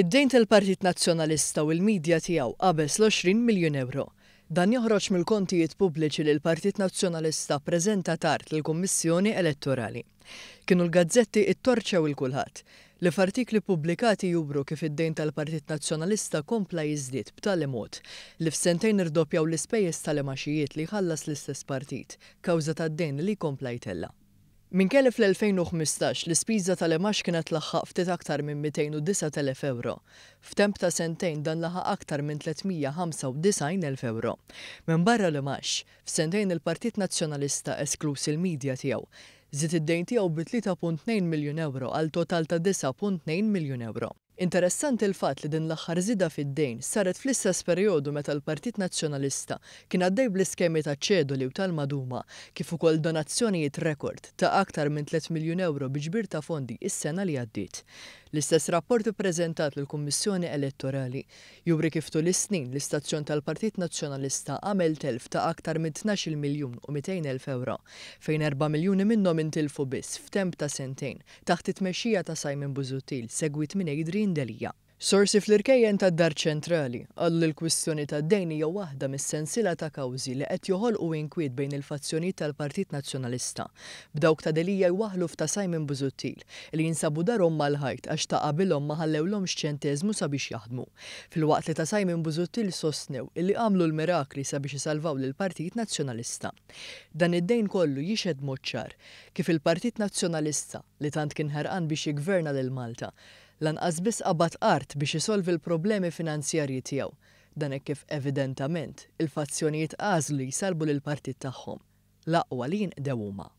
Id-dejn tal-Partit Nazzjonalista u l-midja tiegħu qabeż l-20 miljun euro. Dan joħroġ mill-kontijiet pubbliċi li l-Partit Nazzjonalista ppreżenta tard lill-Kummissjoni Elettorali. Kienu l-gazzetti ittorċew il-kulħadd li f'artikli pubblikati jubru kif id-dejn tal-Partit Nazzjonalista kompla jiżdied b'tali mod li f'sentejn irdoppjaw l-ispejjeż tal-imaxijiet li jħallas l-istess partit kawża tad-dejn li jkompla jtella'. Minkejja fl-2015 l-ispiża tal-imax kienet laħħaq ftit aktar minn 209,000 euro. F'temp ta' sentejn dan laħaq aktar minn 395,000 euro. Minn barra l-imax, f'sentejn il-Partit Nazzjonalista esklus il-midja tiegħu żied id-dejn tiegħu bi 3.2 miljun euro għal total ta' 9.2 miljun euro. Interessanti l-fatt li din l-aħħar żieda fid-dejn saret fl-istess perjodu meta l-Partit Nazzjonalista kien għaddej bl-iskemi ta' ċeduli u tal-maduma kif ukoll donazzjonijiet rekord ta' aktar minn 3 miljun euro bi ġbir ta' fondi is-sena li għaddiet. L-istess rapport ippreżentat lill-Kummissjoni Elettorali juri kif tul is-snin l-istazzjon tal-Partit Nazzjonalista għamel telf ta' aktar minn 12 miljun u 200,000 euro, fejn 4 miljuni minnhom intilfu biss f'temp ta' sentejn taħt it-tmexxija ta' Simon Busuttil segwit minn Adrian Delija. Sorsi fl-irkejjen tad-Dar Ċentrali għallu l-kwistjoni tad-dejn hija waħda mis-sensiela ta' kawżi li qed joħolqu inkwiet bejn il-fazzjonijiet tal-Partit Nazzjonalista b'dawk ta' Delija jwaħħlu f'ta' Simon Busuttil li jinsabu darhom mal-ħajt għax ta' qabilhom ma ħallewlhomx ċenteżmu sabiex jaħdmu. Filwaqt li ta' Simon Busuttil sostnew illi għamlu l-mirakli sabiex isalvaw lill-Partit Nazzjonalista. Dan id-dejn kollu jixhed mod ċar kif il-Partit Nazzjonalista li tant kien ħerqan biex jiggverna lil Malta lanqas biss qabad art biex isolvi l-problemi finanzjarji tiegħu. Dan hekk kif evidentament il-fazzjonijiet għażlu jsalbu lill-partit tagħhom. L-aqwa li jinqdew huma.